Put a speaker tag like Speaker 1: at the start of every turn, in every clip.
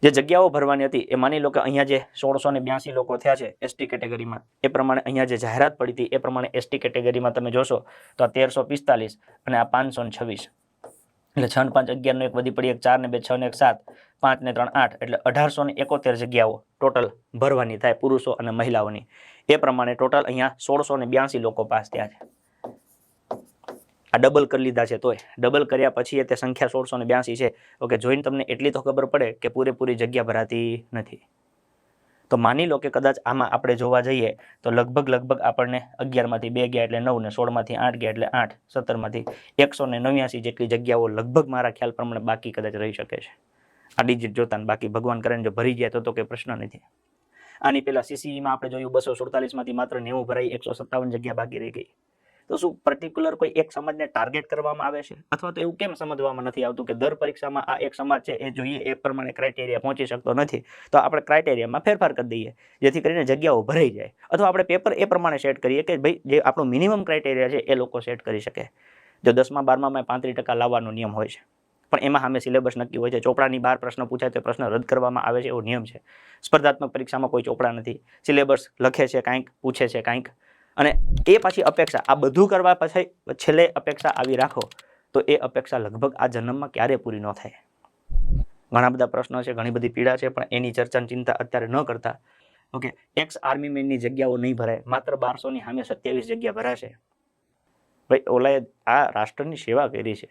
Speaker 1: જે જગ્યાઓ ભરવાની હતી એ માની લો કે અહીંયા જે 1682 લોકો થયા છે એસટી કેટેગરીમાં, એ પ્રમાણે અહીંયા જે જાહેરાત પડી હતી એ પ્રમાણે એસટી કેટેગરીમાં તમે જોશો તો આ 1345 અને આ 526, એટલે 6 ને 5 11 નો એક વધી પડી, એક 4 ને 2 6 ને 1 7, 5 ને 3 8, એટલે 1871 જગ્યાઓ ટોટલ ભરવાની થાય પુરુષો અને મહિલાઓની. એ પ્રમાણે ટોટલ અહીંયા 1682 લોકો પાસ થયા છે. આ ડબલ કરી લીધા છે, તોય ડબલ કર્યા પછી તે સંખ્યા 1682 છે. ઓકે, જોઈને તમને એટલી તો ખબર પડે કે પૂરેપૂરી જગ્યા ભરાતી નથી. તો માની લો કે કદાચ આમાં આપણે જોવા જઈએ તો લગભગ આપણને 11 માંથી 2 ગયા એટલે 9 ને 16 માંથી 8 ગયા એટલે 8, 17 માંથી 189 જેટલી જગ્યાઓ લગભગ મારા ખ્યાલ પ્રમાણે બાકી કદાચ રહી શકે છે આ ડિજિટ જોતા. બાકી ભગવાન કરે જો ભરી ગયા તો કોઈ પ્રશ્ન નથી. આની પહેલા સીસીઈમાં આપણે જોયું 247 માંથી માત્ર 90 ભરાઈ, 157 જગ્યા બાકી રહી ગઈ. તો શું પર્ટિક્યુલર કોઈ એક સમાજને ટાર્ગેટ કરવામાં આવે છે, અથવા તો એવું કેમ સમજવામાં નથી આવતું કે દર પરીક્ષામાં આ એક સમાજ છે એ જોઈએ એ પ્રમાણે ક્રાઇટેરિયા પહોંચી શકતો નથી, તો આપણે ક્રાઇટેરિયામાં ફેરફાર કરી દઈએ જેથી કરીને જગ્યાઓ ભરાઈ જાય, અથવા આપણે પેપર એ પ્રમાણે સેટ કરીએ કે ભાઈ જે આપણો મિનિમમ ક્રાઇટેરિયા છે એ લોકો સેટ કરી શકે. જો 10મા 12માં 35% લાવવાનો નિયમ હોય છે, પણ એમાં સામે સિલેબસ નક્કી હોય છે. ચોપડાની બહાર પ્રશ્ન પૂછાય તો પ્રશ્ન રદ કરવામાં આવે છે, એવો નિયમ છે. સ્પર્ધાત્મક પરીક્ષામાં કોઈ ચોપડા નથી, સિલેબસ લખે છે કાંઈક, પૂછે છે કાંઈક, અને એ પાછી અપેક્ષા આ બધું કરવા પછી છેલ્લે અપેક્ષા આવી રાખો તો એ અપેક્ષા લગભગ આ જન્મમાં ક્યારે પૂરી ન થાય. ઘણા બધા પ્રશ્નો છે, ઘણી બધી પીડા છે, પણ એની ચર્ચાની ચિંતા અત્યારે ન કરતા. ઓકે, એક્સ આર્મી મેનની જગ્યાઓ નહીં ભરાય, માત્ર 1200 ની સામે 27 જગ્યા ભરાશે. ભાઈ ઓલાએ આ રાષ્ટ્રની સેવા કરી છે.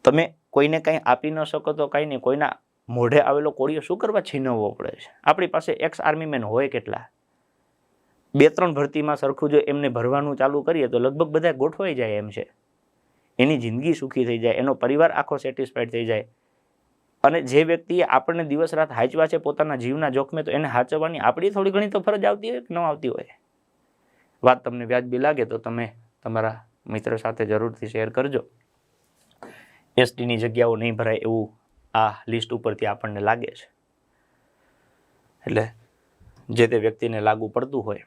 Speaker 1: તમે કોઈને કંઈ આપી ન શકો તો કંઈ નહીં, કોઈના મોઢે આવેલો કોળિયો શું કરવા છીનવવો પડે છે? આપણી પાસે એક્સ આર્મી મેન હોય કેટલા? 2-3 ભરતીમાં સરખું જો એમને ભરવાનું ચાલુ કરીએ તો લગભગ બધા ગોઠવાઈ જાય એમ છે. એની જિંદગી સુખી થઈ જાય, એનો પરિવાર આખો સેટિસ્ફાઈડ થઈ જાય. અને જે વ્યક્તિએ આપણને દિવસ રાત હાચવા છે પોતાના જીવના જોખમે, તો એને હાચવવાની આપણી થોડી ઘણી તો ફરજ આવતી હોય કે ન આવતી હોય? વાત તમને વ્યાજબી લાગે તો તમે તમારા મિત્ર સાથે જરૂરથી શેર કરજો. એસટીની જગ્યાઓ નહીં ભરાય એવું આ લિસ્ટ ઉપરથી આપણને લાગે છે, એટલે જે તે વ્યક્તિને લાગુ પડતું હોય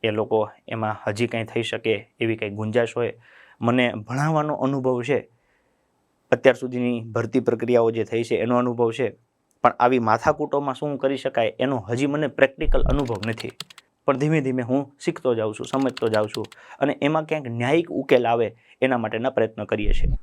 Speaker 1: એ લોકો એમાં હજી કંઈ થઈ શકે એવી કંઈ ગુંજાઈશ હોય. મને ભણાવવાનો અનુભવ છે, અત્યાર સુધીની ભરતી પ્રક્રિયાઓ જે થઈ છે એનો અનુભવ છે, પણ આવી માથાકૂટોમાં શું કરી શકાય એનો હજી મને પ્રેક્ટિકલ અનુભવ નથી. પણ ધીમે ધીમે હું શીખતો જાઉં છું, સમજતો જાઉં છું, અને એમાં ક્યાંક ન્યાયિક ઉકેલ આવે એના માટેના પ્રયત્ન કરીએ છીએ.